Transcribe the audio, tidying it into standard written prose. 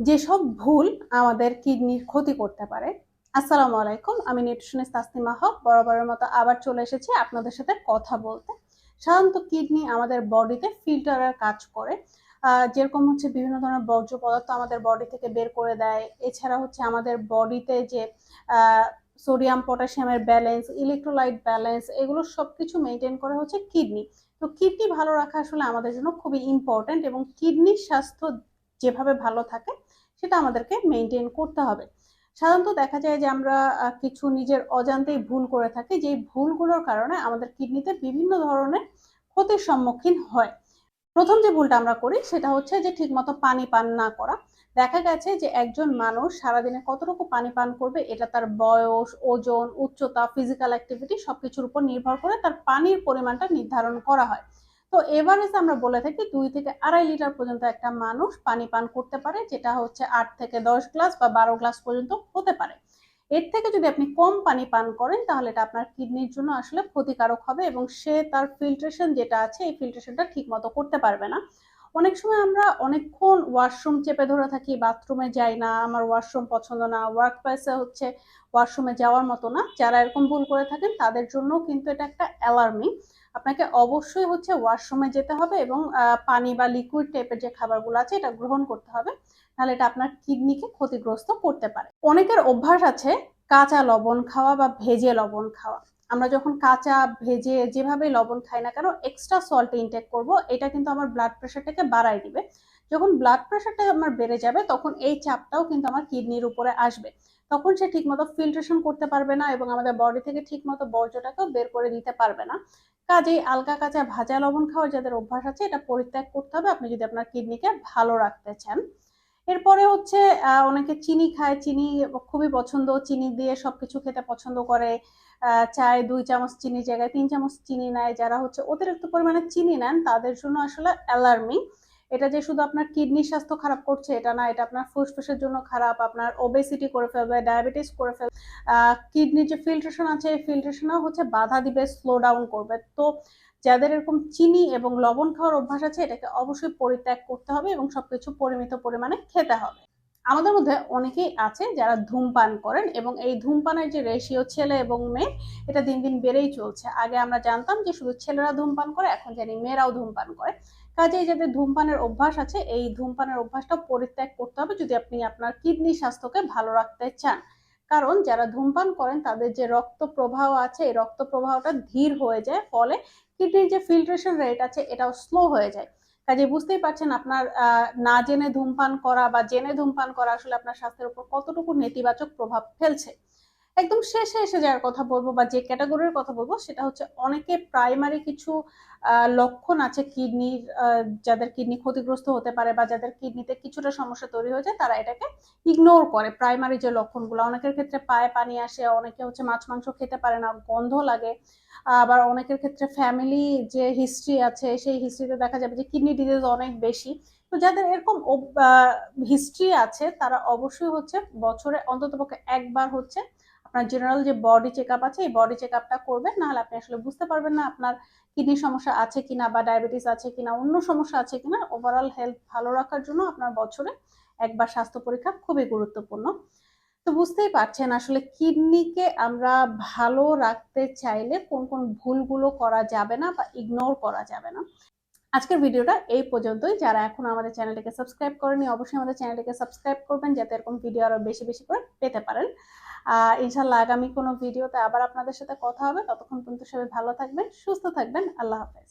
যেসব ভুল আমাদের কিডনির ক্ষতি করতে পারে। আসসালামু আলাইকুম, আমি নিউট্রিশনিস্ট তাসনিমা হক বরাবরের মতো আবার চলে এসেছি আপনাদের সাথে কথা বলতে। সাধারণত কিডনি আমাদের বডিতে ফিল্টারের কাজ করে। যেরকম হচ্ছে বিভিন্ন ধরনের বর্জ্য পদার্থ আমাদের বডি থেকে বের করে দেয়। এছাড়া হচ্ছে আমাদের বডিতে যে সোডিয়াম পটাশিয়ামের ব্যালেন্স, ইলেকট্রোলাইট ব্যালেন্স, এগুলো সবকিছু মেনটেন করে হচ্ছে কিডনি। তো কিডনি ভালো রাখা আসলে আমাদের জন্য খুবই ইম্পর্টেন্ট, এবং কিডনির স্বাস্থ্য যেভাবে ভালো থাকে সেটা আমাদেরকে মেনটেন করতে হবে। সাধারণত দেখা যায় যে আমরা কিছু নিজের অজান্তেই ভুল করে থাকি, যেই ভুলগুলোর কারণে আমাদের কিডনিতে বিভিন্ন ধরনের ক্ষতির সম্মুখীন হয়। প্রথম যে ভুলটা আমরা করি সেটা হচ্ছে যে ঠিকমতো পানি পান না করা। দেখা গেছে যে একজন মানুষ সারাদিনে কতটুকু পানি পান করবে এটা তার বয়স, ওজন, উচ্চতা, ফিজিক্যাল অ্যাক্টিভিটি সবকিছুর উপর নির্ভর করে তার পানির পরিমাণটা নির্ধারণ করা হয়। তো এভারেজ আমরা বলে থাকি 2 থেকে 2.5 লিটার পর্যন্ত একটা মানুষ পানি পান করতে পারে, যেটা হচ্ছে 8 থেকে 10 গ্লাস বা 12 গ্লাস পর্যন্ত হতে পারে। এর থেকে যদি আপনি কম পানি পান করেন তাহলে এটা আপনার কিডনির জন্য আসলে ক্ষতিকারক হবে, এবং সে তার ফিল্ট্রেশন যেটা আছে এই ফিল্ট্রেশনটা ঠিক মতো করতে পারবে না। অনেক সময় আমরা অনেকক্ষণ ওয়াশরুম চেপে ধরে থাকি, বাথরুমে যাই না, আমার ওয়াশরুম পছন্দ না, ওয়ার্ক প্লেসে হচ্ছে ওয়াশরুমে যাওয়ার মতো না। যারা এরকম ভুল করে থাকেন তাদের জন্য কিন্তু এটা একটা অ্যালার্মিং। আপনাকে অবশ্যই হচ্ছে ওয়াশরুমে যেতে হবে এবং পানি বা লিকুইড টাইপের যে খাবারগুলো আছে এটা গ্রহণ করতে হবে, তাহলে এটা আপনার কিডনিকে ক্ষতিগ্রস্ত করতে পারে। অনেকের অভ্যাস আছে কাঁচা লবণ খাওয়া বা ভেজে লবণ খাওয়া। আমরা যখন কাঁচা ভেজে যেভাবে লবণ খাই না কেন এক্সট্রা সল্ট ইনটেক করব, এটা কিন্তু আমার ব্লাড প্রেশারটাকে বাড়ায় দিবে। যখন ব্লাড প্রেশারটা আমার বেড়ে যাবে তখন এই চাপটাও কিন্তু আমার কিডনির উপরে আসবে। তখন সে ঠিকমতো ফিল্ট্রেশন করতে পারবে না এবং আমাদের বডি থেকে ঠিকমতো বর্জ্যটাকেও বের করে দিতে পারবে না। কাজেই হালকা কাঁচা ভাজা লবণ খাওয়ার যাদের অভ্যাস আছে এটা পরিত্যাগ করতে হবে আপনি যদি আপনার কিডনিকে ভালো রাখতে চান। এরপরে হচ্ছে অনেকে চিনি খায়, চিনি খুবই পছন্দ, চিনি দিয়ে সবকিছু খেতে পছন্দ করে। চায়ে 2 চামচ চিনির জায়গায় 3 চামচ চিনি নেয়। যারা হচ্ছে অতিরিক্ত পরিমাণে চিনি নেন তাদের জন্য আসলে অ্যালার্মিং। এটা যে শুধু আপনার কিডনির স্বাস্থ্য খারাপ করছে এটা না, এটা আপনার ফুসফুসের জন্য খারাপ, আপনার ওবেসিটি করে ফেলবে, ডায়াবেটিস করে ফেলবে। কিডনির যে ফিল্ট্রেশন আছে এই ফিল্ট্রেশনেও হচ্ছে বাধা দিবে, স্লো ডাউন করবে। তো যাদের এরকম চিনি এবং লবণ খাওয়ার অভ্যাস আছে এটাকে অবশ্যই পরিত্যাগ করতে হবে এবং সবকিছু পরিমিত পরিমাণে খেতে হবে। আমাদের মধ্যে অনেকেই আছে যারা ধূমপান করেন, এবং এই ধূমপানের যে রেশিও ছেলে এবং মেয়ে এটা দিন দিন বেড়েই চলছে। আগে আমরা জানতাম যে শুধু ছেলেরা ধূমপান করে, এখন জানি মেয়েরাও ধূমপান করে। কাজেই যাদের ধূমপানের অভ্যাস আছে এই ধূমপানের অভ্যাসটা পরিত্যাগ করতে হবে যদি আপনি আপনার কিডনি স্বাস্থ্যকে ভালো রাখতে চান। কারণ যারা ধূমপান করেন তাদের যে রক্ত প্রবাহ আছে এই রক্ত প্রবাহটা ধীর হয়ে যায়, ফলে কিডনির যে ফিল্ট্রেশন রেট আছে এটাও স্লো হয়ে যায়। কাজে বুঝতেই পারছেন আপনার না জেনে ধূমপান করা বা জেনে ধূমপান করা আসলে আপনার স্বাস্থ্যের উপর কতটুকু নেতিবাচক প্রভাব ফেলছে। একদম শেষে এসে যার কথা বলবো বা যে ক্যাটাগরির কথা বলবো সেটা হচ্ছে অনেকে প্রাইমারি কিছু লক্ষণ আছে কিডনির, যাদের কিডনি ক্ষতিগ্রস্ত হতে পারে বা যাদের কিডনিতে কিছুটা সমস্যা তৈরি হয়ে যায় তারা এটাকে ইগনোর করে। প্রাইমারি যে লক্ষণগুলো, অনেকের ক্ষেত্রে পায়ে পানি আসে, অনেকে হচ্ছে মাছ মাংস খেতে পারে না, গন্ধ লাগে। আবার অনেকের ক্ষেত্রে ফ্যামিলি যে হিস্ট্রি আছে সেই হিস্ট্রিতে দেখা যাবে যে কিডনি ডিজিজ অনেক বেশি। তো যাদের এরকম হিস্ট্রি আছে তারা অবশ্যই হচ্ছে বছরে অন্ততপক্ষে একবার হচ্ছে আপনার জেনারেল যে বডি চেক আপ আছে এই বডি চেক আপটা করবেন, নাহলে আপনি আসলে বুঝতে পারবেন না আপনার কিডনির সমস্যা আছে কিনা বা ডায়াবেটিস আছে কিনা, অন্য সমস্যা আছে কিনা। ওভারঅল হেলথ ভালো রাখার জন্য আপনার বছরে একবার স্বাস্থ্য পরীক্ষা খুবই গুরুত্বপূর্ণ। তো বুঝতেই পারছেন আসলে কিডনিকে আমরা ভালো রাখতে চাইলে কোন কোন ভুলগুলো করা যাবে না বা ইগনোর করা যাবে না। আজকের ভিডিওটা এই পর্যন্তই। যারা এখন আমাদের চ্যানেলটিকে সাবস্ক্রাইব করেনি অবশ্যই আমাদের চ্যানেলটিকে সাবস্ক্রাইব করবেন যাতে এরকম ভিডিও আরো বেশি বেশি করে পেতে পারেন। ইনশাল্লাহ আগামী কোনো ভিডিওতে আবার আপনাদের সাথে কথা হবে। ততক্ষণ পর্যন্ত সবাই ভালো থাকবেন, সুস্থ থাকবেন। আল্লাহ হাফেজ।